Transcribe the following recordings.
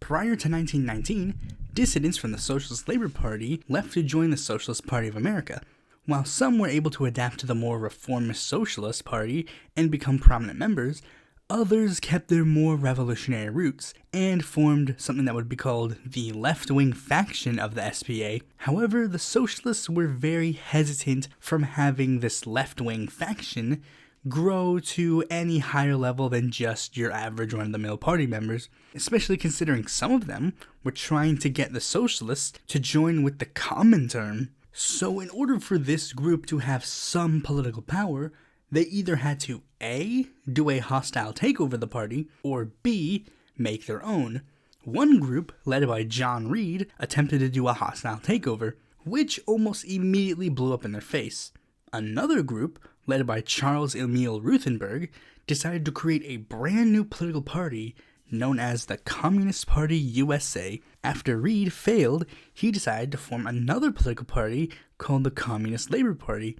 Prior to 1919, dissidents from the Socialist Labor Party left to join the Socialist Party of America. While some were able to adapt to the more reformist Socialist Party and become prominent members, others kept their more revolutionary roots and formed something that would be called the left-wing faction of the SPA. However, the Socialists were very hesitant from having this left-wing faction grow to any higher level than just your average run-of-the-mill party members, especially considering some of them were trying to get the Socialists to join with the Comintern. So in order for this group to have some political power, they either had to A, do a hostile takeover of the party, or B, make their own. One group, led by John Reed, attempted to do a hostile takeover, which almost immediately blew up in their face. Another group, led by Charles Emil Ruthenberg, decided to create a brand new political party known as the Communist Party USA. After Reed failed, he decided to form another political party called the Communist Labor Party.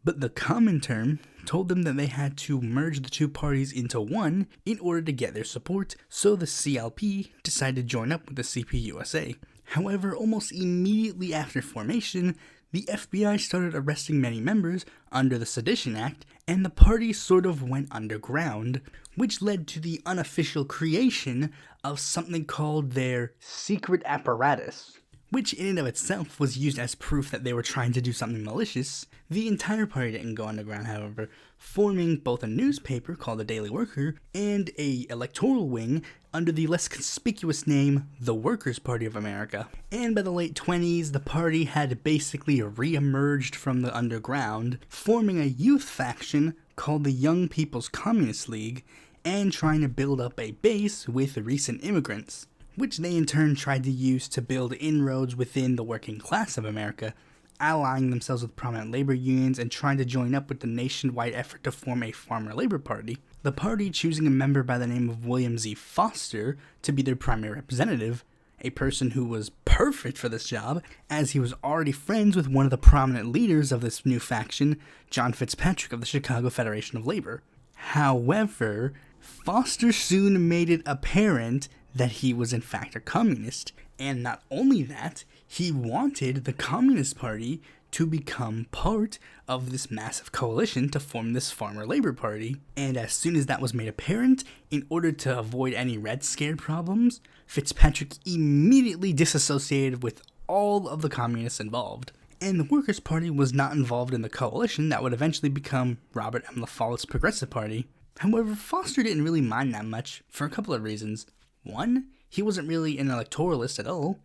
But the Comintern told them that they had to merge the two parties into one in order to get their support, so the CLP decided to join up with the CPUSA. However, almost immediately after formation, the FBI started arresting many members under the Sedition Act, and the party sort of went underground, which led to the unofficial creation of something called their secret apparatus, which in and of itself was used as proof that they were trying to do something malicious. The entire party didn't go underground, however, forming both a newspaper called the Daily Worker and a electoral wing under the less conspicuous name the Workers' Party of America. And by the late 20s, the party had basically re-emerged from the underground, forming a youth faction called the Young People's Communist League, and trying to build up a base with recent immigrants, which they in turn tried to use to build inroads within the working class of America, allying themselves with prominent labor unions and trying to join up with the nationwide effort to form a farmer labor party. The party choosing a member by the name of William Z. Foster to be their primary representative, a person who was perfect for this job, as he was already friends with one of the prominent leaders of this new faction, John Fitzpatrick of the Chicago Federation of Labor. However, Foster soon made it apparent that he was in fact a communist, and not only that, he wanted the Communist Party to become part of this massive coalition to form this Farmer Labor Party. And as soon as that was made apparent, in order to avoid any Red Scare problems, Fitzpatrick immediately disassociated with all of the communists involved. And the Workers' Party was not involved in the coalition that would eventually become Robert M. La Follett's Progressive Party. However, Foster didn't really mind that much for a couple of reasons. One, he wasn't really an electoralist at all.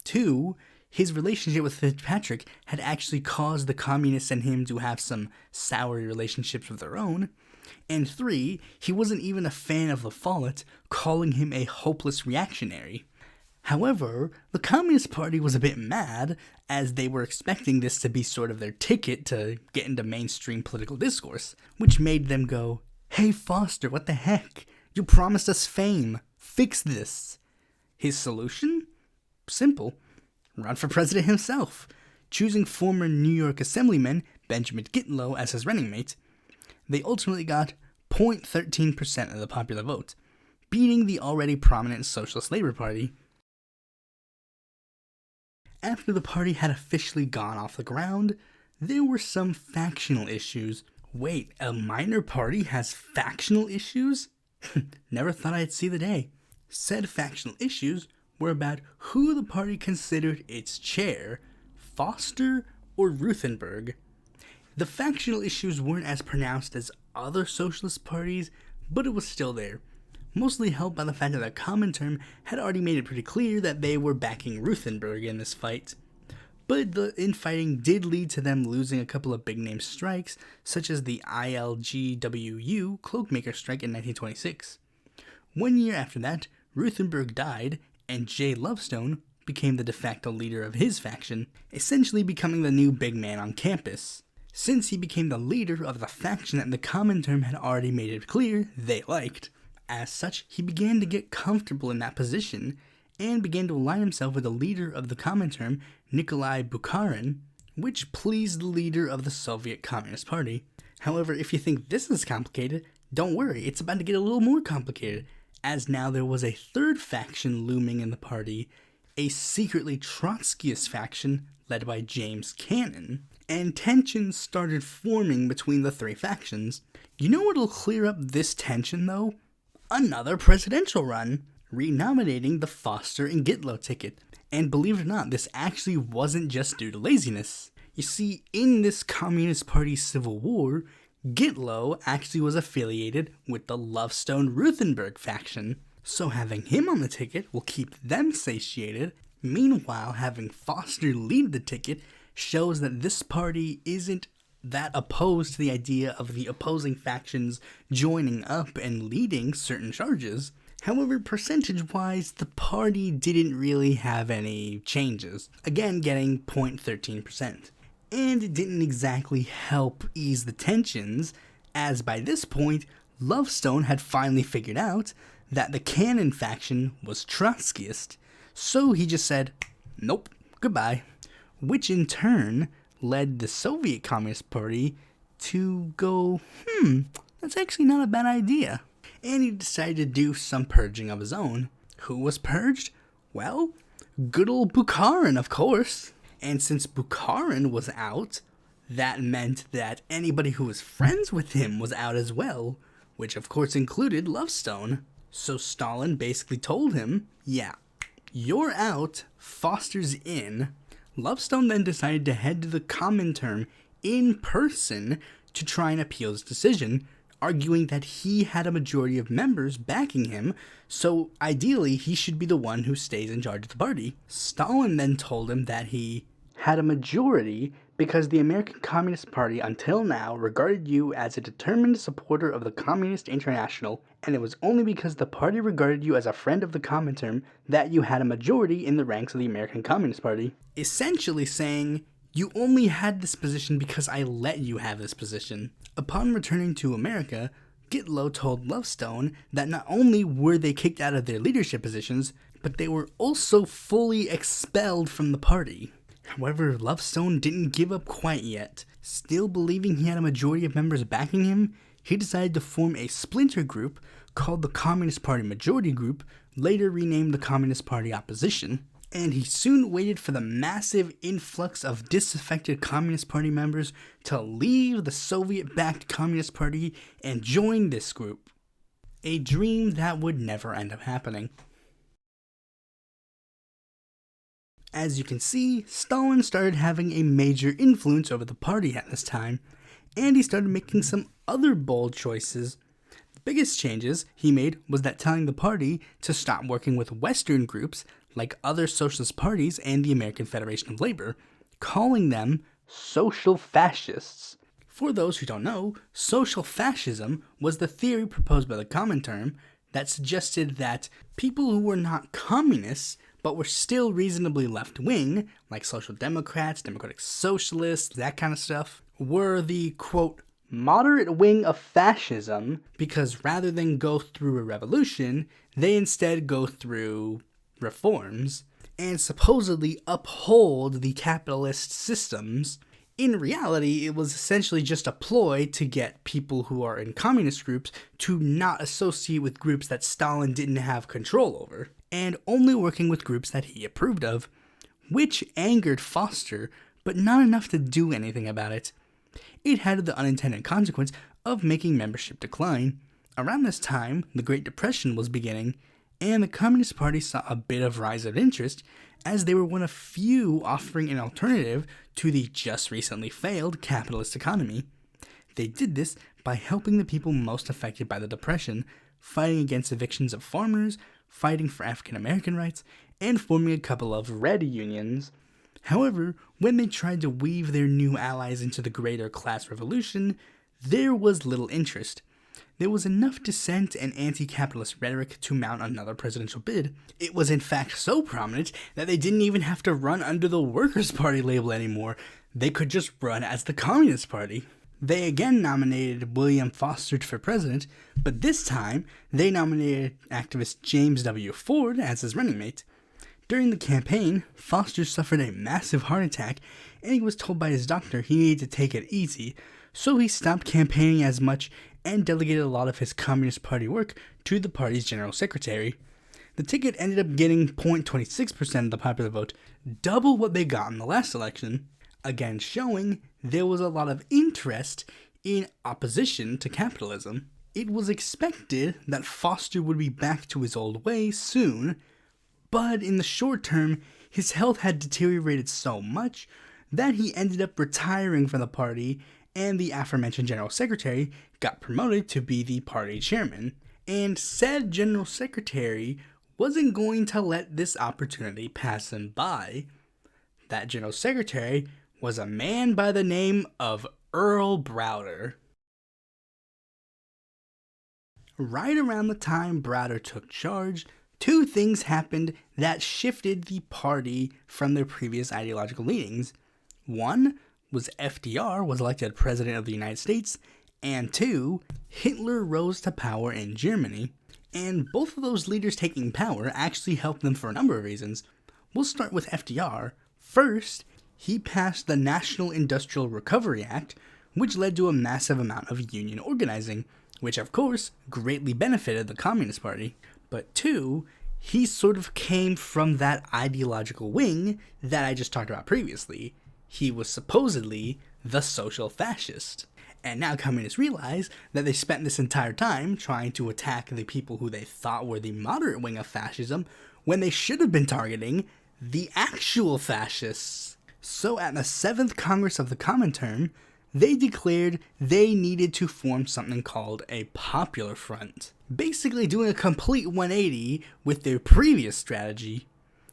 Two, his relationship with Fitzpatrick had actually caused the communists and him to have some sour relationships of their own. And three, he wasn't even a fan of La Follette, calling him a hopeless reactionary. However, the Communist Party was a bit mad, as they were expecting this to be sort of their ticket to get into mainstream political discourse, which made them go, "Hey Foster, what the heck? You promised us fame. Fix this." His solution? Simple. Run for president himself, choosing former New York Assemblyman Benjamin Gitlow as his running mate. They ultimately got 0.13% of the popular vote, beating the already prominent Socialist Labor Party. After the party had officially gone off the ground, there were some factional issues. Wait, a minor party has factional issues? Never thought I'd see the day. Said factional issues were about who the party considered its chair, Foster or Ruthenberg. The factional issues weren't as pronounced as other socialist parties, but it was still there, mostly helped by the fact that the Comintern had already made it pretty clear that they were backing Ruthenberg in this fight. But the infighting did lead to them losing a couple of big-name strikes, such as the ILGWU cloakmaker strike in 1926. 1 year after that, Ruthenberg died, and J. Lovestone became the de facto leader of his faction, essentially becoming the new big man on campus, since he became the leader of the faction that the Comintern had already made it clear they liked. As such, he began to get comfortable in that position, and began to align himself with the leader of the Comintern, Nikolai Bukharin, which pleased the leader of the Soviet Communist Party. However, if you think this is complicated, don't worry, it's about to get a little more complicated, as now there was a third faction looming in the party, a secretly Trotskyist faction led by James Cannon, and tensions started forming between the three factions. You know what'll clear up this tension, though? Another presidential run, renominating the Foster and Gitlow ticket. And believe it or not, this actually wasn't just due to laziness. You see, in this Communist Party civil war, Gitlow actually was affiliated with the Lovestone-Ruthenberg faction, so having him on the ticket will keep them satiated. Meanwhile, having Foster lead the ticket shows that this party isn't that opposed to the idea of the opposing factions joining up and leading certain charges. However, percentage-wise, the party didn't really have any changes, again getting 0.13%. And it didn't exactly help ease the tensions, as by this point, Lovestone had finally figured out that the Cannon faction was Trotskyist, so he just said, nope, goodbye, which in turn led the Soviet Communist Party to go, that's actually not a bad idea. And he decided to do some purging of his own. Who was purged? Well, good old Bukharin, of course. And since Bukharin was out, that meant that anybody who was friends with him was out as well, which of course included Lovestone. So Stalin basically told him, yeah, you're out, Foster's in. Lovestone then decided to head to the Comintern in person to try and appeal his decision, arguing that he had a majority of members backing him, so ideally he should be the one who stays in charge of the party. Stalin then told him that he had a majority because the American Communist Party until now regarded you as a determined supporter of the Communist International, and it was only because the party regarded you as a friend of the Comintern that you had a majority in the ranks of the American Communist Party. Essentially saying, you only had this position because I let you have this position. Upon returning to America, Gitlow told Lovestone that not only were they kicked out of their leadership positions, but they were also fully expelled from the party. However, Lovestone didn't give up quite yet. Still believing he had a majority of members backing him, he decided to form a splinter group called the Communist Party Majority Group, later renamed the Communist Party Opposition. And he soon waited for the massive influx of disaffected Communist Party members to leave the Soviet-backed Communist Party and join this group. A dream that would never end up happening. As you can see, Stalin started having a major influence over the party at this time, and he started making some other bold choices. The biggest changes he made was that telling the party to stop working with Western groups like other socialist parties and the American Federation of Labor, calling them social fascists. For those who don't know, social fascism was the theory proposed by the Comintern that suggested that people who were not communists but were still reasonably left-wing, like social democrats, democratic socialists, that kind of stuff, were the, quote, moderate wing of fascism, because rather than go through a revolution, they instead go through reforms and supposedly uphold the capitalist systems. In reality, it was essentially just a ploy to get people who are in communist groups to not associate with groups that Stalin didn't have control over, and only working with groups that he approved of, which angered Foster, but not enough to do anything about it. It had the unintended consequence of making membership decline. Around this time, the Great Depression was beginning, and the Communist Party saw a bit of rise of interest, as they were one of few offering an alternative to the just recently failed capitalist economy. They did this by helping the people most affected by the Depression, fighting against evictions of farmers, fighting for African American rights, and forming a couple of red unions. However, when they tried to weave their new allies into the greater class revolution, there was little interest. There was enough dissent and anti-capitalist rhetoric to mount another presidential bid. It was in fact so prominent that they didn't even have to run under the Workers' Party label anymore. They could just run as the Communist Party. They again nominated William Foster for president, but this time they nominated activist James W. Ford as his running mate. During the campaign, Foster suffered a massive heart attack, and he was told by his doctor he needed to take it easy, so he stopped campaigning as much and delegated a lot of his Communist Party work to the party's general secretary. The ticket ended up getting 0.26% of the popular vote, double what they got in the last election, again showing there was a lot of interest in opposition to capitalism. It was expected that Foster would be back to his old ways soon, but in the short term, his health had deteriorated so much that he ended up retiring from the party, and the aforementioned general secretary got promoted to be the party chairman. And said general secretary wasn't going to let this opportunity pass him by. That general secretary was a man by the name of Earl Browder. Right around the time Browder took charge, two things happened that shifted the party from their previous ideological leanings. One was FDR was elected president of the United States, and two, Hitler rose to power in Germany. And both of those leaders taking power actually helped them for a number of reasons. We'll start with FDR. First, he passed the National Industrial Recovery Act, which led to a massive amount of union organizing, which of course greatly benefited the Communist Party. But two, he sort of came from that ideological wing that I just talked about previously. He was supposedly the social fascist. And now communists realize that they spent this entire time trying to attack the people who they thought were the moderate wing of fascism when they should have been targeting the actual fascists. So at the 7th Congress of the Comintern, they declared they needed to form something called a Popular Front, basically doing a complete 180 with their previous strategy.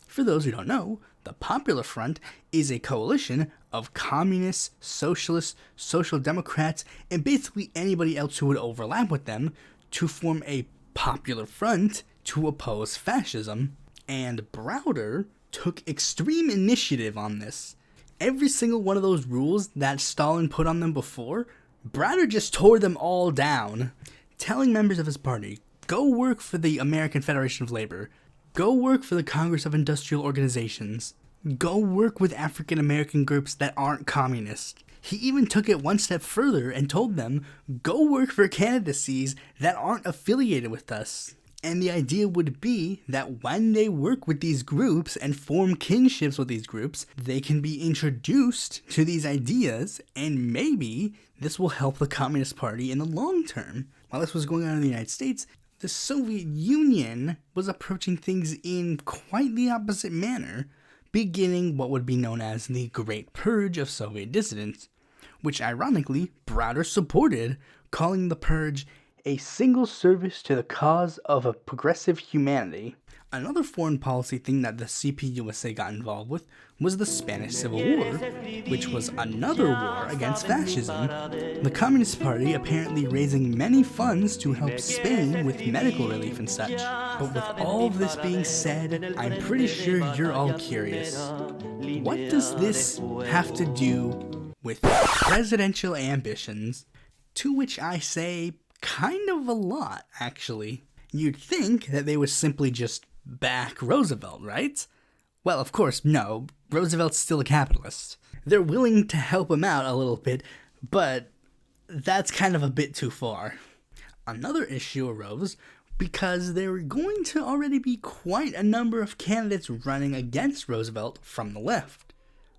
For those who don't know, the Popular Front is a coalition of communists, socialists, social democrats, and basically anybody else who would overlap with them to form a popular front to oppose fascism. And Browder took extreme initiative on this. Every single one of those rules that Stalin put on them before, Browder just tore them all down, telling members of his party, go work for the American Federation of Labor, go work for the Congress of Industrial Organizations, go work with African American groups that aren't communist. He even took it one step further and told them, go work for candidacies that aren't affiliated with us. And the idea would be that when they work with these groups and form kinships with these groups, they can be introduced to these ideas, and maybe this will help the Communist Party in the long term. While this was going on in the United States, the Soviet Union was approaching things in quite the opposite manner, beginning what would be known as the Great Purge of Soviet dissidents, which ironically Browder supported, calling the purge a single service to the cause of a progressive humanity. Another foreign policy thing that the CPUSA got involved with was the Spanish Civil War, which was another war against fascism. The Communist Party apparently raising many funds to help Spain with medical relief and such. But with all of this being said, I'm pretty sure you're all curious. What does this have to do with presidential ambitions? To which I say, kind of a lot, actually. You'd think that they would simply just back Roosevelt, right? Well, of course, no. Roosevelt's still a capitalist. They're willing to help him out a little bit, but that's kind of a bit too far. Another issue arose because there were going to already be quite a number of candidates running against Roosevelt from the left,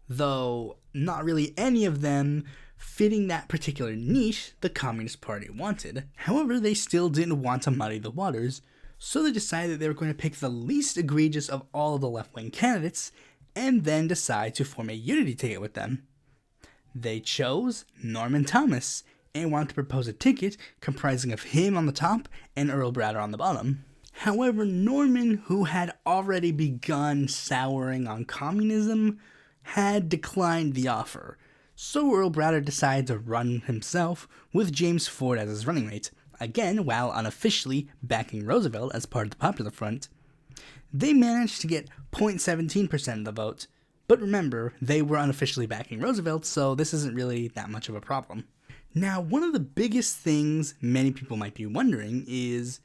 though not really any of them fitting that particular niche the Communist Party wanted. However, they still didn't want to muddy the waters, so they decided they were going to pick the least egregious of all of the left-wing candidates and then decide to form a unity ticket with them. They chose Norman Thomas and wanted to propose a ticket comprising of him on the top and Earl Browder on the bottom. However, Norman, who had already begun souring on communism, had declined the offer. So Earl Browder decided to run himself with James Ford as his running mate, again while unofficially backing Roosevelt as part of the Popular Front. They managed to get 0.17% of the vote, but remember, they were unofficially backing Roosevelt, so this isn't really that much of a problem. Now, one of the biggest things many people might be wondering is,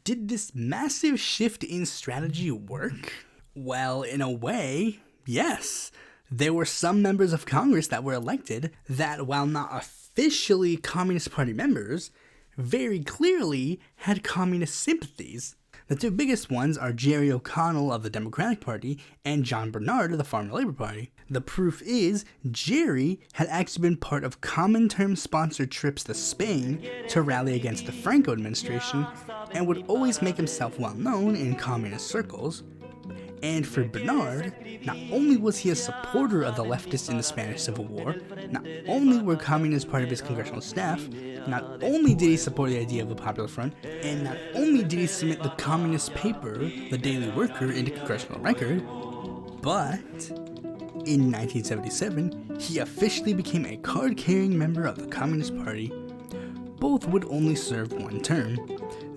did this massive shift in strategy work? Well, in a way, yes. There were some members of Congress that were elected that, while not officially Communist Party members, very clearly had communist sympathies. The two biggest ones are Jerry O'Connell of the Democratic Party and John Bernard of the Farmer Labor Party. The proof is Jerry had actually been part of Comintern-sponsored trips to Spain to rally against the Franco administration and would always make himself well known in communist circles. And for Bernard, not only was he a supporter of the leftists in the Spanish Civil War, not only were communists part of his congressional staff, not only did he support the idea of the Popular Front, and not only did he submit the communist paper, the Daily Worker, into congressional record, but in 1977, he officially became a card-carrying member of the Communist Party. Both would only serve one term.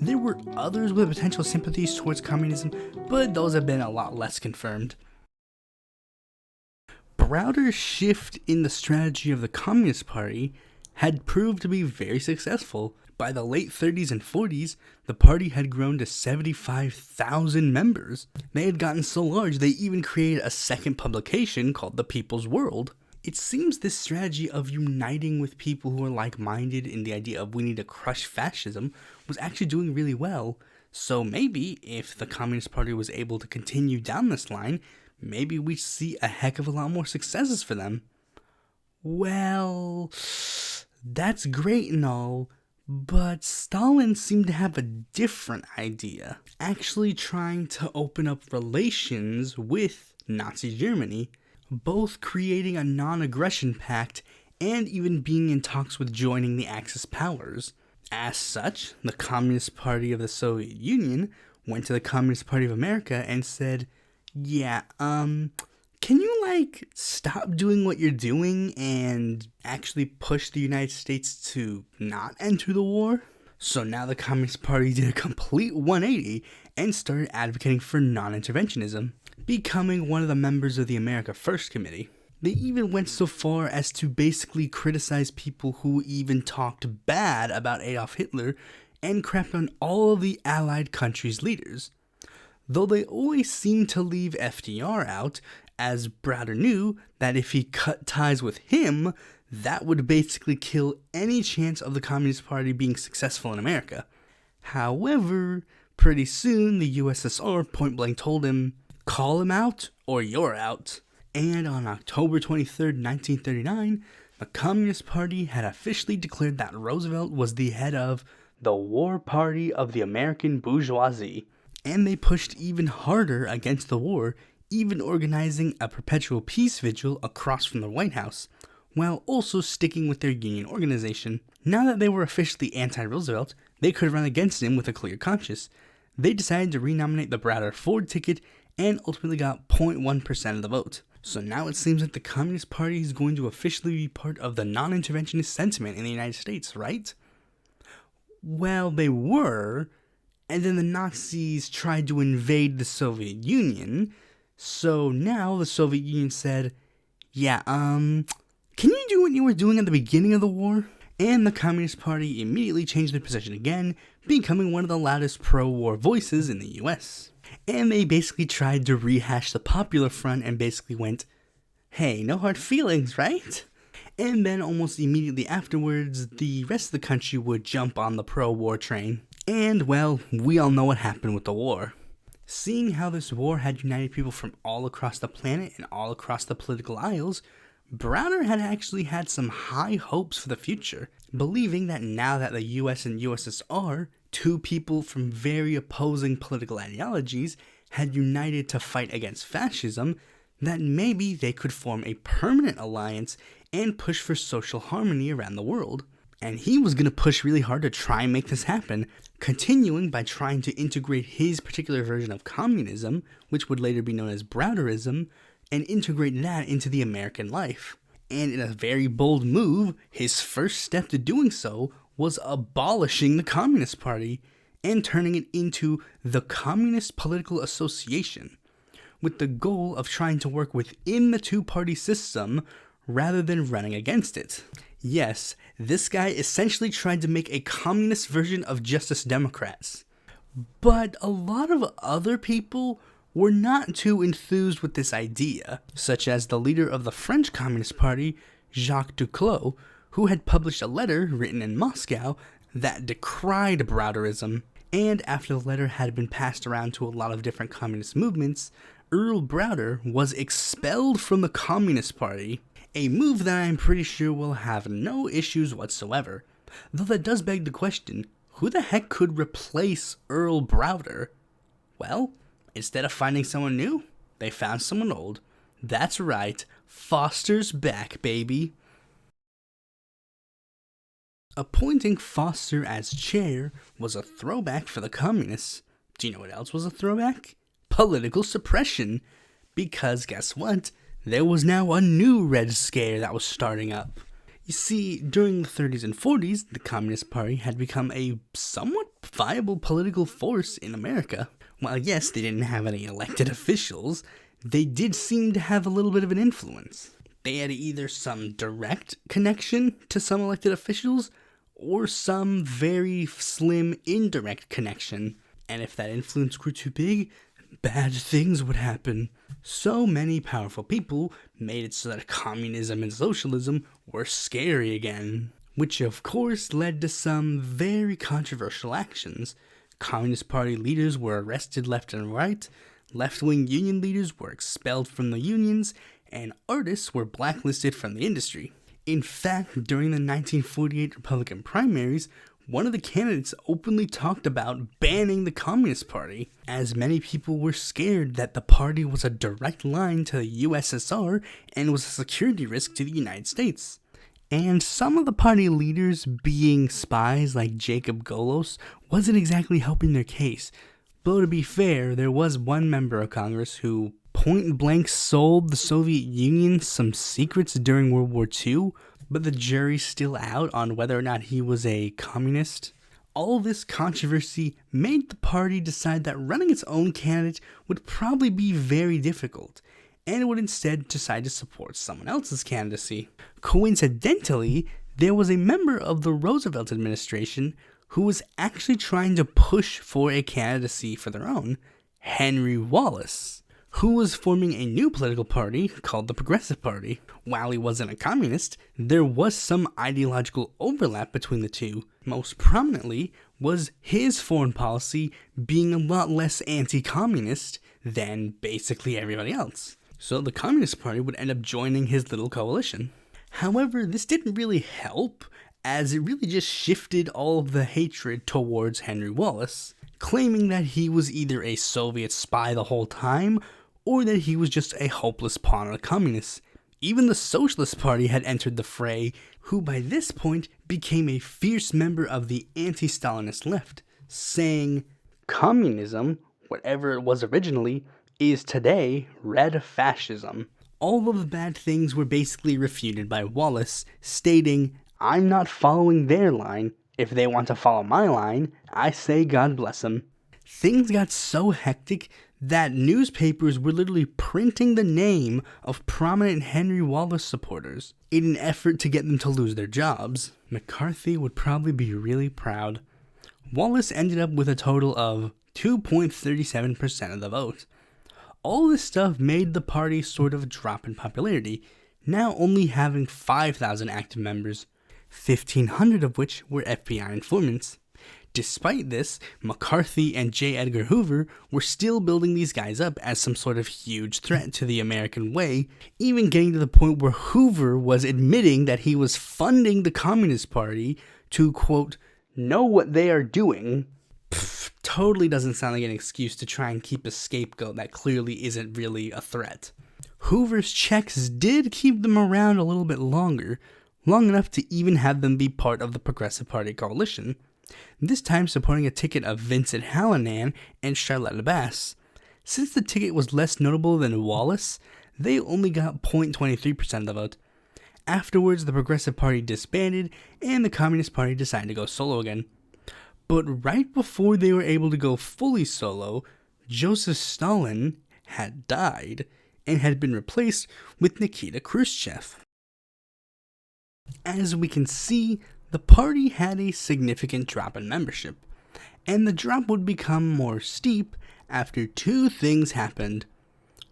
There were others with potential sympathies towards communism, but those have been a lot less confirmed. Browder's shift in the strategy of the Communist Party had proved to be very successful. By the late 30s and 40s, the party had grown to 75,000 members. They had gotten so large they even created a second publication called The People's World. It seems this strategy of uniting with people who are like-minded in the idea of we need to crush fascism was actually doing really well. So maybe if the Communist Party was able to continue down this line, maybe we'd see a heck of a lot more successes for them. Well, that's great and all, but Stalin seemed to have a different idea, actually trying to open up relations with Nazi Germany, both creating a non-aggression pact and even being in talks with joining the Axis powers. As such, the Communist Party of the Soviet Union went to the Communist Party of America and said, yeah, can you, stop doing what you're doing and actually push the United States to not enter the war? So now the Communist Party did a complete 180 and started advocating for non-interventionism, becoming one of the members of the America First Committee. They even went so far as to basically criticize people who even talked bad about Adolf Hitler and crapped on all of the Allied countries' leaders. Though they always seemed to leave FDR out, as Browder knew that if he cut ties with him, that would basically kill any chance of the Communist Party being successful in America. However, pretty soon the USSR point-blank told him, call him out or you're out. And on October 23, 1939, the Communist Party had officially declared that Roosevelt was the head of the War Party of the American Bourgeoisie. And they pushed even harder against the war, even organizing a perpetual peace vigil across from the White House, while also sticking with their union organization. Now that they were officially anti-Roosevelt, they could run against him with a clear conscience. They decided to renominate the Browder Ford ticket and ultimately got 0.1% of the vote. So now it seems like the Communist Party is going to officially be part of the non-interventionist sentiment in the United States, right? Well, they were, and then the Nazis tried to invade the Soviet Union, so now the Soviet Union said, yeah, can you do what you were doing at the beginning of the war? And the Communist Party immediately changed their position again, becoming one of the loudest pro-war voices in the US. And they basically tried to rehash the Popular Front and basically went, hey, no hard feelings, right? And then almost immediately afterwards, the rest of the country would jump on the pro-war train. And, well, we all know what happened with the war. Seeing how this war had united people from all across the planet and all across the political aisles, Browder had actually had some high hopes for the future, believing that now that the US and USSR, two people from very opposing political ideologies, had united to fight against fascism, that maybe they could form a permanent alliance and push for social harmony around the world. And he was going to push really hard to try and make this happen, continuing by trying to integrate his particular version of communism, which would later be known as Browderism, and integrate that into the American life. And in a very bold move, his first step to doing so was abolishing the Communist Party and turning it into the Communist Political Association, with the goal of trying to work within the two-party system rather than running against it. Yes, this guy essentially tried to make a communist version of Justice Democrats. But a lot of other people were not too enthused with this idea, such as the leader of the French Communist Party, Jacques Duclos, who had published a letter written in Moscow that decried Browderism. And after the letter had been passed around to a lot of different communist movements, Earl Browder was expelled from the Communist Party, a move that I'm pretty sure will have no issues whatsoever. Though that does beg the question, who the heck could replace Earl Browder? Well, instead of finding someone new, they found someone old. That's right, Foster's back, baby. Appointing Foster as chair was a throwback for the communists. Do you know what else was a throwback? Political suppression. Because guess what? There was now a new Red Scare that was starting up. You see, during the 30s and 40s, the Communist Party had become a somewhat viable political force in America. While yes, they didn't have any elected officials, they did seem to have a little bit of an influence. They had either some direct connection to some elected officials, or some very slim indirect connection. And if that influence grew too big, bad things would happen. So many powerful people made it so that communism and socialism were scary again, which of course led to some very controversial actions. Communist Party leaders were arrested left and right, left-wing union leaders were expelled from the unions, and artists were blacklisted from the industry. In fact, during the 1948 Republican primaries, one of the candidates openly talked about banning the Communist Party, as many people were scared that the party was a direct line to the USSR and was a security risk to the United States. And some of the party leaders, being spies like Jacob Golos, wasn't exactly helping their case. Though to be fair, there was one member of Congress who point blank sold the Soviet Union some secrets during World War II, but the jury's still out on whether or not he was a communist. All this controversy made the party decide that running its own candidate would probably be very difficult, and it would instead decide to support someone else's candidacy. Coincidentally, there was a member of the Roosevelt administration who was actually trying to push for a candidacy for their own, Henry Wallace, who was forming a new political party called the Progressive Party. While he wasn't a communist, there was some ideological overlap between the two. Most prominently was his foreign policy being a lot less anti-communist than basically everybody else. So the Communist Party would end up joining his little coalition. However, this didn't really help, as it really just shifted all of the hatred towards Henry Wallace, claiming that he was either a Soviet spy the whole time, or that he was just a hopeless pawn of the communists. Even the Socialist Party had entered the fray, who by this point became a fierce member of the anti-Stalinist left, saying, "Communism, whatever it was originally, is today red fascism." All of the bad things were basically refuted by Wallace, stating, "I'm not following their line. If they want to follow my line, I say God bless them." Things got so hectic that newspapers were literally printing the name of prominent Henry Wallace supporters in an effort to get them to lose their jobs. McCarthy would probably be really proud. Wallace ended up with a total of 2.37% of the vote. All this stuff made the party sort of drop in popularity, now only having 5,000 active members, 1,500 of which were FBI informants. Despite this, McCarthy and J. Edgar Hoover were still building these guys up as some sort of huge threat to the American way, even getting to the point where Hoover was admitting that he was funding the Communist Party to, quote, know what they are doing. Totally doesn't sound like an excuse to try and keep a scapegoat that clearly isn't really a threat. Hoover's checks did keep them around a little bit longer, long enough to even have them be part of the Progressive Party coalition, this time supporting a ticket of Vincent Hallinan and Charlotta Bass. Since the ticket was less notable than Wallace, they only got 0.23% of the vote. Afterwards, the Progressive Party disbanded, and the Communist Party decided to go solo again. But right before they were able to go fully solo, Joseph Stalin had died and had been replaced with Nikita Khrushchev. As we can see, the party had a significant drop in membership, and the drop would become more steep after two things happened.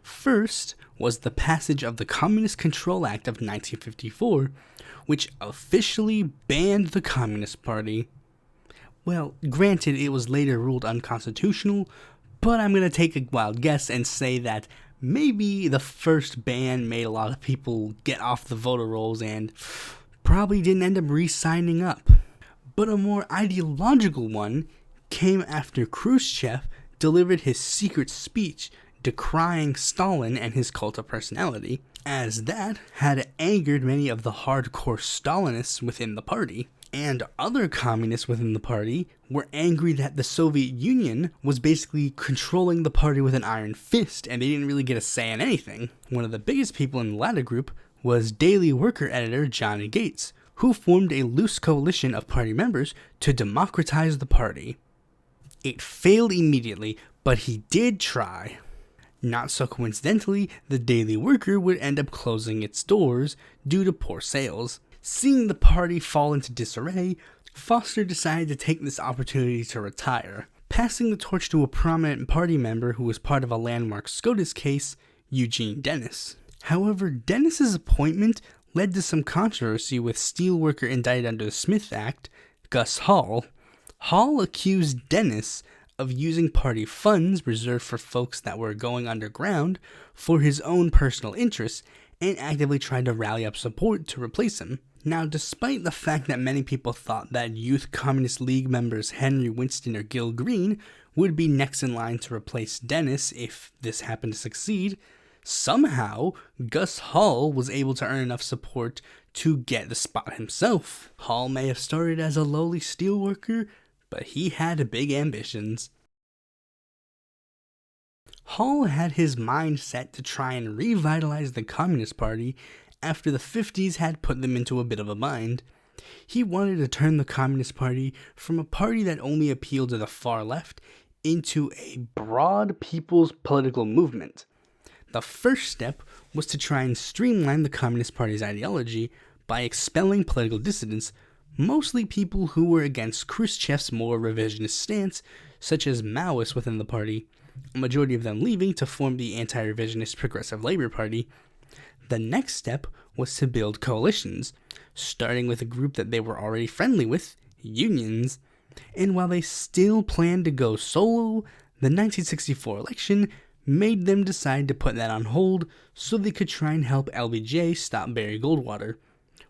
First was the passage of the Communist Control Act of 1954, which officially banned the Communist Party. Well, granted, it was later ruled unconstitutional, but I'm going to take a wild guess and say that maybe the first ban made a lot of people get off the voter rolls and probably didn't end up re-signing up. But a more ideological one came after Khrushchev delivered his secret speech decrying Stalin and his cult of personality, as that had angered many of the hardcore Stalinists within the party. And other communists within the party were angry that the Soviet Union was basically controlling the party with an iron fist, and they didn't really get a say in anything. One of the biggest people in the latter group was Daily Worker editor John Gates, who formed a loose coalition of party members to democratize the party. It failed immediately, but he did try. Not so coincidentally, the Daily Worker would end up closing its doors due to poor sales. Seeing the party fall into disarray, Foster decided to take this opportunity to retire, passing the torch to a prominent party member who was part of a landmark SCOTUS case, Eugene Dennis. However, Dennis's appointment led to some controversy with steelworker indicted under the Smith Act, Gus Hall. Hall accused Dennis of using party funds reserved for folks that were going underground for his own personal interests and actively tried to rally up support to replace him. Now, despite the fact that many people thought that Youth Communist League members Henry Winston or Gil Green would be next in line to replace Dennis if this happened to succeed, somehow Gus Hall was able to earn enough support to get the spot himself. Hall may have started as a lowly steelworker, but he had big ambitions. Hall had his mind set to try and revitalize the Communist Party after the 50s had put them into a bit of a bind. He wanted to turn the Communist Party from a party that only appealed to the far left into a broad people's political movement. The first step was to try and streamline the Communist Party's ideology by expelling political dissidents, mostly people who were against Khrushchev's more revisionist stance, such as Maoists within the party, a majority of them leaving to form the anti-revisionist Progressive Labor Party. The next step was to build coalitions, starting with a group that they were already friendly with, unions. And while they still planned to go solo, the 1964 election made them decide to put that on hold so they could try and help LBJ stop Barry Goldwater,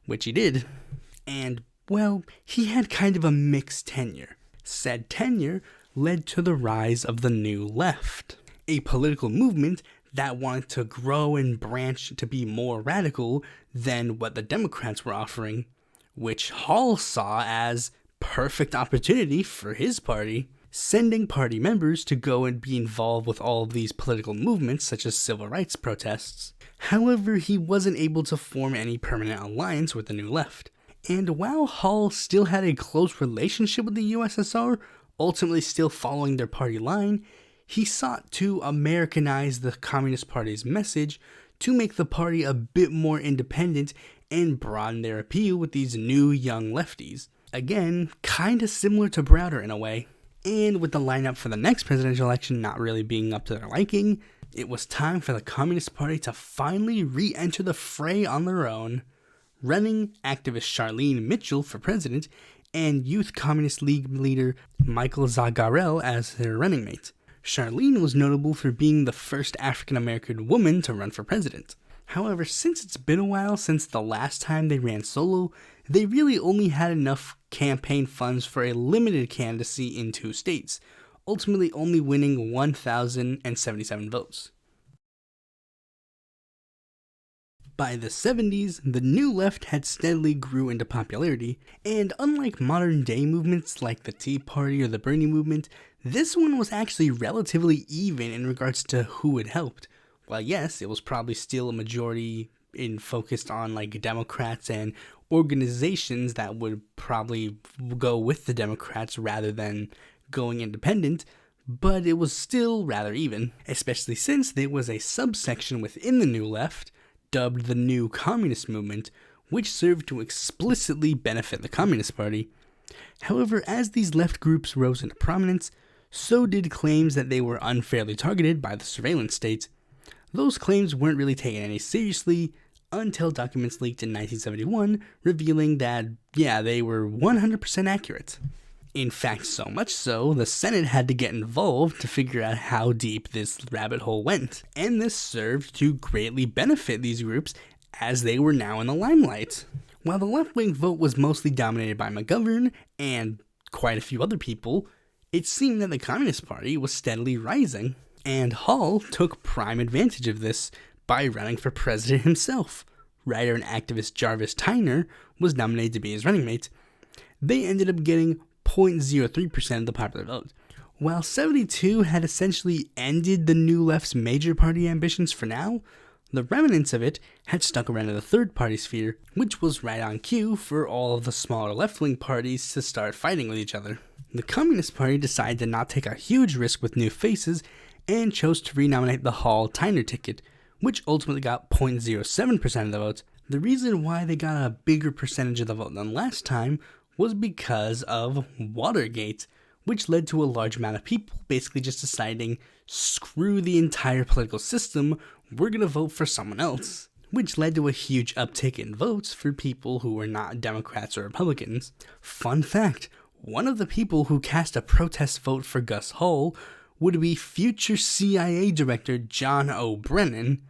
which he did. And, well, he had kind of a mixed tenure. Said tenure led to the rise of the New Left, a political movement that wanted to grow and branch to be more radical than what the Democrats were offering, which Hall saw as perfect opportunity for his party, sending party members to go and be involved with all of these political movements such as civil rights protests. However, he wasn't able to form any permanent alliance with the New Left. And while Hall still had a close relationship with the USSR, ultimately still following their party line, he sought to Americanize the Communist Party's message to make the party a bit more independent and broaden their appeal with these new young lefties. Again, kinda similar to Browder in a way. And with the lineup for the next presidential election not really being up to their liking, it was time for the Communist Party to finally re-enter the fray on their own, running activist Charlene Mitchell for president and Youth Communist League leader Michael Zagarel as their running mate. Charlene was notable for being the first African-American woman to run for president. However, since it's been a while since the last time they ran solo, they really only had enough campaign funds for a limited candidacy in 2 states, ultimately only winning 1,077 votes. By the 70s, the New Left had steadily grew into popularity, and unlike modern-day movements like the Tea Party or the Bernie movement, this one was actually relatively even in regards to who it helped. While yes, it was probably still a majority focused on like Democrats and organizations that would probably go with the Democrats rather than going independent, but it was still rather even, especially since there was a subsection within the New Left dubbed the New Communist Movement, which served to explicitly benefit the Communist Party. However, as these left groups rose into prominence, so did claims that they were unfairly targeted by the surveillance state. Those claims weren't really taken any seriously until documents leaked in 1971 revealing that, yeah, they were 100% accurate. In fact, so much so, the Senate had to get involved to figure out how deep this rabbit hole went, and this served to greatly benefit these groups as they were now in the limelight. While the left-wing vote was mostly dominated by McGovern and quite a few other people, it seemed that the Communist Party was steadily rising, and Hall took prime advantage of this by running for president himself. Writer and activist Jarvis Tyner was nominated to be his running mate. They ended up getting 0.03% of the popular vote. While 72 had essentially ended the New Left's major party ambitions for now, the remnants of it had stuck around in the third party sphere, which was right on cue for all of the smaller left-wing parties to start fighting with each other. The Communist Party decided to not take a huge risk with new faces and chose to renominate the Hall-Tyner ticket, which ultimately got 0.07% of the vote. The reason why they got a bigger percentage of the vote than last time was because of Watergate, which led to a large amount of people basically just deciding, screw the entire political system, we're going to vote for someone else, which led to a huge uptick in votes for people who were not Democrats or Republicans. Fun fact, one of the people who cast a protest vote for Gus Hall would be future CIA Director John O. Brennan.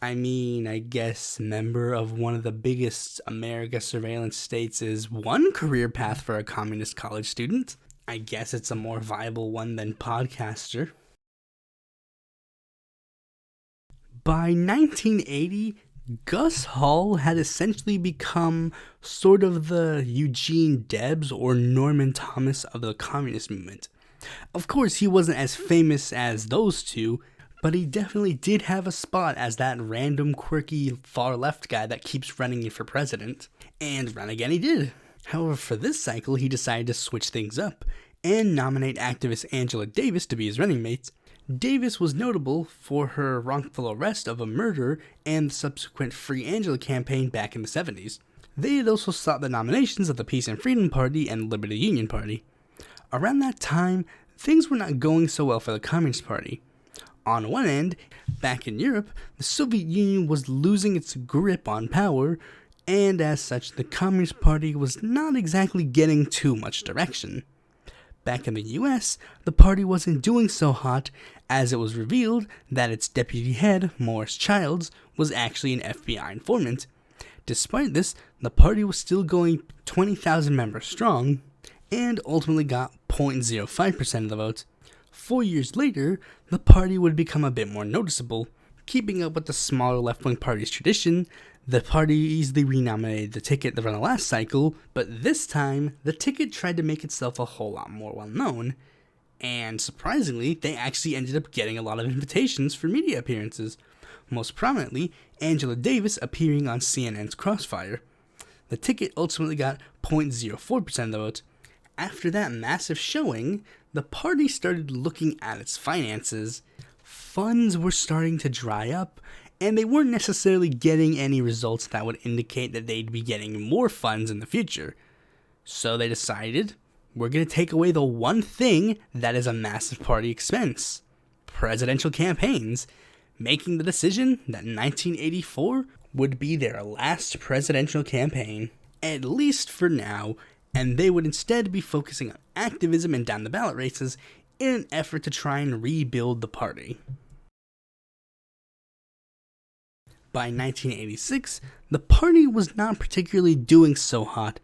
I guess member of one of the biggest America surveillance states is one career path for a communist college student. I guess it's a more viable one than podcaster. By 1980, Gus Hall had essentially become sort of the Eugene Debs or Norman Thomas of the communist movement. Of course, he wasn't as famous as those two, but he definitely did have a spot as that random, quirky, far-left guy that keeps running in for president. And run again he did. However, for this cycle, he decided to switch things up and nominate activist Angela Davis to be his running mate. Davis was notable for her wrongful arrest of a murderer and the subsequent Free Angela campaign back in the 70s. They had also sought the nominations of the Peace and Freedom Party and Liberty Union Party. Around that time, things were not going so well for the Communist Party. On one end, back in Europe, the Soviet Union was losing its grip on power, and as such, the Communist Party was not exactly getting too much direction. Back in the US, the party wasn't doing so hot, as it was revealed that its deputy head, Morris Childs, was actually an FBI informant. Despite this, the party was still going 20,000 members strong, and ultimately got 0.05% of the vote. 4 years later, the party would become a bit more noticeable. Keeping up with the smaller left-wing party's tradition, the party easily renominated the ticket from the last cycle, but this time, the ticket tried to make itself a whole lot more well-known, and surprisingly, they actually ended up getting a lot of invitations for media appearances, most prominently, Angela Davis appearing on CNN's Crossfire. The ticket ultimately got 0.04% of the vote. After that massive showing, the party started looking at its finances. Funds were starting to dry up, and they weren't necessarily getting any results that would indicate that they'd be getting more funds in the future. So they decided, we're going to take away the one thing that is a massive party expense: presidential campaigns, making the decision that 1984 would be their last presidential campaign, at least for now, and they would instead be focusing on activism and down-the-ballot races in an effort to try and rebuild the party. By 1986, the party was not particularly doing so hot,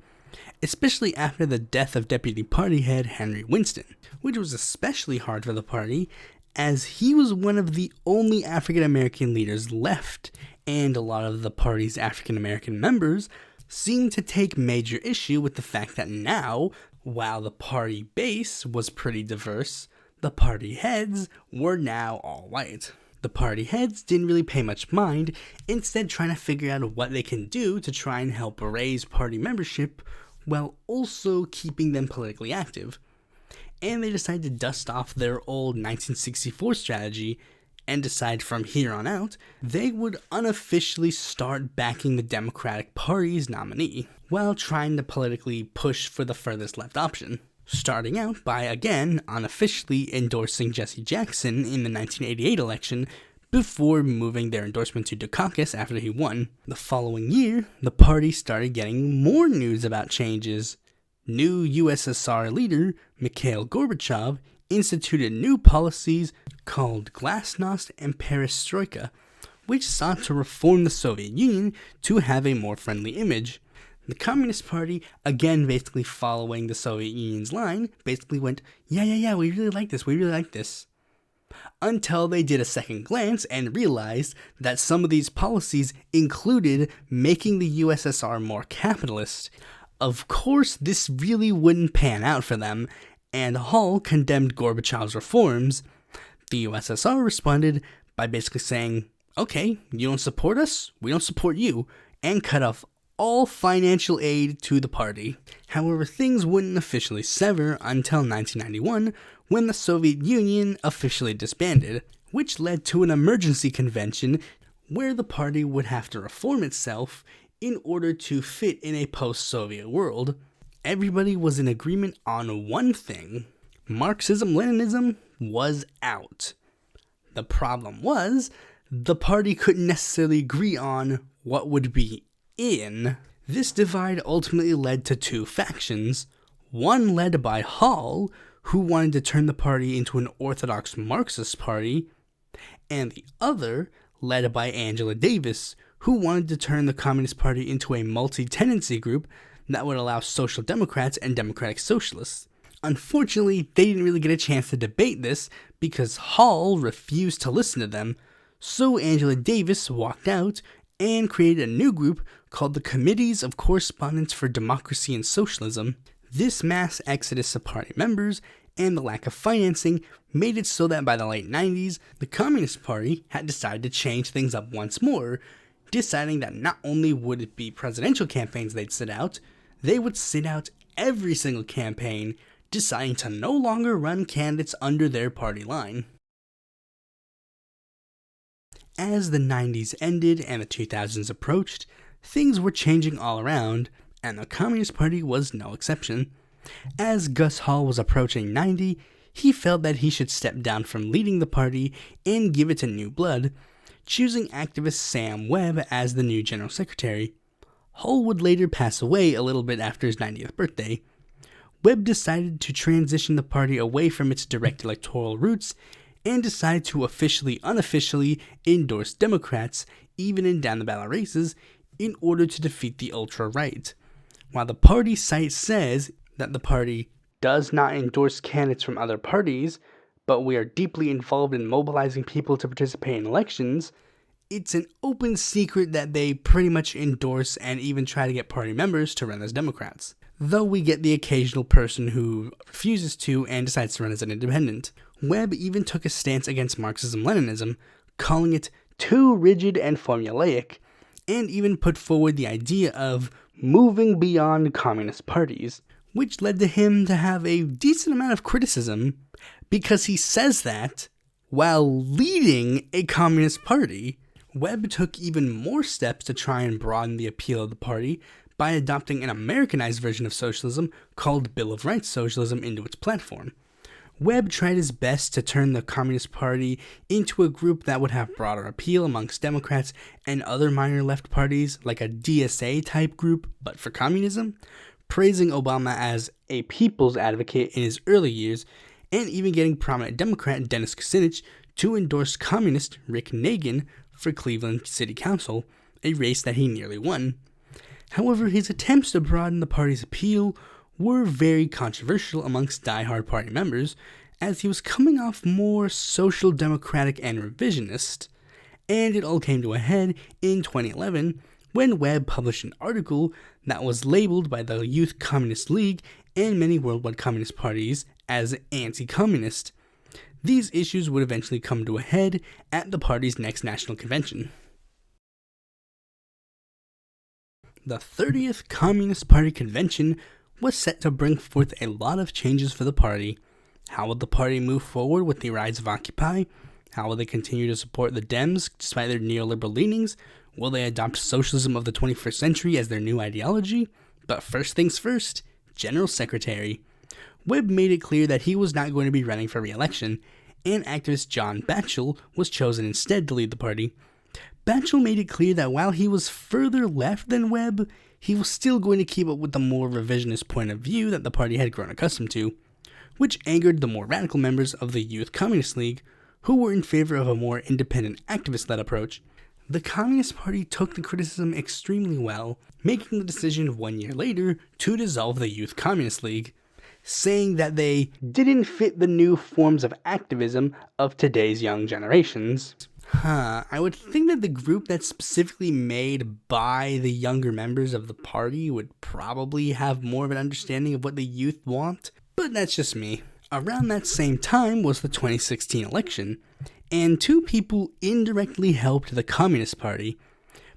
especially after the death of Deputy Party Head Henry Winston, which was especially hard for the party as he was one of the only African American leaders left, and a lot of the party's African American members seemed to take major issue with the fact that now, while the party base was pretty diverse, the party heads were now all white. The party heads didn't really pay much mind, instead trying to figure out what they can do to try and help raise party membership while also keeping them politically active. And they decided to dust off their old 1964 strategy and decide from here on out they would unofficially start backing the Democratic Party's nominee while trying to politically push for the furthest left option. Starting out by, again, unofficially endorsing Jesse Jackson in the 1988 election before moving their endorsement to Dukakis after he won. The following year, the party started getting more news about changes. new USSR leader Mikhail Gorbachev instituted new policies called Glasnost and Perestroika, which sought to reform the Soviet Union to have a more friendly image. The Communist Party, again basically following the Soviet Union's line, basically went, yeah, we really like this. Until they did a second glance and realized that some of these policies included making the USSR more capitalist. Of course, this really wouldn't pan out for them, and Hall condemned Gorbachev's reforms. The USSR responded by basically saying, okay, you don't support us, we don't support you, and cut off all financial aid to the party. However, things wouldn't officially sever until 1991, when the Soviet Union officially disbanded, which led to an emergency convention where the party would have to reform itself in order to fit in a post-Soviet world. Everybody was in agreement on one thing: Marxism-Leninism was out. The problem was, the party couldn't necessarily agree on what would be in. This divide ultimately led to two factions, one led by Hall, who wanted to turn the party into an orthodox Marxist party, and the other led by Angela Davis, who wanted to turn the Communist Party into a multi-tendency group that would allow Social Democrats and Democratic Socialists. Unfortunately, they didn't really get a chance to debate this because Hall refused to listen to them, so Angela Davis walked out and created a new group called the Committees of Correspondence for Democracy and Socialism. This mass exodus of party members and the lack of financing made it so that by the late 90s, the Communist Party had decided to change things up once more, deciding that not only would it be presidential campaigns they'd sit out, they would sit out every single campaign, deciding to no longer run candidates under their party line. As the 90s ended and the 2000s approached, things were changing all around, and the Communist Party was no exception. As Gus Hall was approaching 90, he felt that he should step down from leading the party and give it to new blood, choosing activist Sam Webb as the new general secretary. Hall would later pass away a little bit after his 90th birthday. Webb decided to transition the party away from its direct electoral roots and decided to unofficially endorse Democrats, even in down-the-ballot races, in order to defeat the ultra-right. While the party site says that the party does not endorse candidates from other parties, but we are deeply involved in mobilizing people to participate in elections, it's an open secret that they pretty much endorse and even try to get party members to run as Democrats. Though we get the occasional person who refuses to and decides to run as an independent. Webb even took a stance against Marxism-Leninism, calling it too rigid and formulaic, and even put forward the idea of moving beyond communist parties, which led to him to have a decent amount of criticism because he says that while leading a communist party. Webb took even more steps to try and broaden the appeal of the party by adopting an Americanized version of socialism called Bill of Rights Socialism into its platform. Webb tried his best to turn the Communist Party into a group that would have broader appeal amongst Democrats and other minor left parties, like a DSA-type group, but for communism, praising Obama as a people's advocate in his early years, and even getting prominent Democrat Dennis Kucinich to endorse communist Rick Nagin for Cleveland City Council, a race that he nearly won. However, his attempts to broaden the party's appeal were very controversial amongst die-hard party members, as he was coming off more social democratic and revisionist, and it all came to a head in 2011 when Webb published an article that was labeled by the Youth Communist League and many worldwide communist parties as anti-communist. These issues would eventually come to a head at the party's next national convention. The 30th Communist Party Convention was set to bring forth a lot of changes for the party. How will the party move forward with the rise of Occupy? How will they continue to support the Dems despite their neoliberal leanings? Will they adopt socialism of the 21st century as their new ideology? But first things first, General Secretary. Webb made it clear that he was not going to be running for re-election, and activist John Batchel was chosen instead to lead the party. Batchel made it clear that while he was further left than Webb, he was still going to keep up with the more revisionist point of view that the party had grown accustomed to, which angered the more radical members of the Youth Communist League, who were in favor of a more independent activist-led approach. The Communist Party took the criticism extremely well, making the decision 1 year later to dissolve the Youth Communist League, saying that they didn't fit the new forms of activism of today's young generations. I would think that the group that's specifically made by the younger members of the party would probably have more of an understanding of what the youth want, but that's just me. Around that same time was the 2016 election, and two people indirectly helped the Communist Party.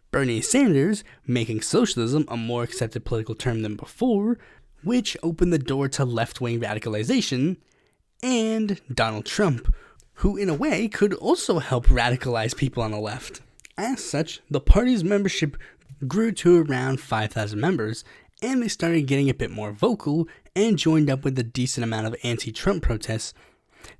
Bernie Sanders, making socialism a more accepted political term than before, which opened the door to left-wing radicalization, and Donald Trump, who in a way could also help radicalize people on the left. As such, the party's membership grew to around 5,000 members, and they started getting a bit more vocal and joined up with a decent amount of anti-Trump protests.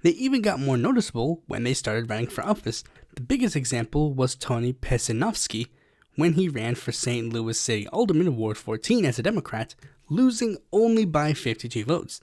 They even got more noticeable when they started running for office. The biggest example was Tony Pesenovsky, when he ran for St. Louis City Alderman Ward 14 as a Democrat, losing only by 52 votes.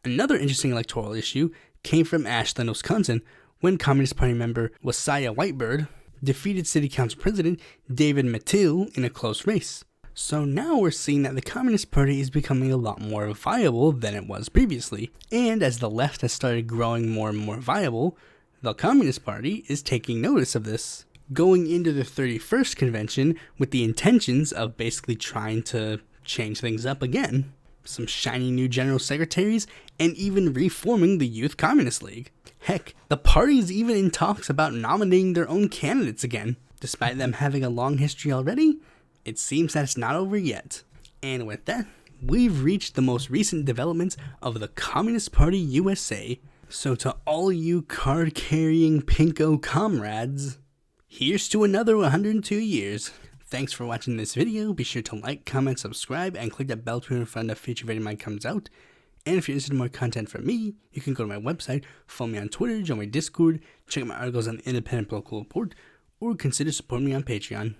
Another interesting electoral issue came from Ashland, Wisconsin, when Communist Party member Wasiah Whitebird defeated City Council President David Mattil in a close race. So now we're seeing that the Communist Party is becoming a lot more viable than it was previously. And as the left has started growing more and more viable, the Communist Party is taking notice of this, going into the 31st convention with the intentions of basically trying to change things up again. Some shiny new general secretaries, and even reforming the Youth Communist League. Heck, the party's even in talks about nominating their own candidates again. Despite them having a long history already, it seems that it's not over yet. And with that, we've reached the most recent developments of the Communist Party USA. So to all you card-carrying pinko comrades, here's to another 102 years. Thanks for watching this video. Be sure to like, comment, subscribe, and click that bell to notify when a future video of mine comes out. And if you're interested in more content from me, you can go to my website, follow me on Twitter, join my Discord, check out my articles on the Independent Political Report, or consider supporting me on Patreon.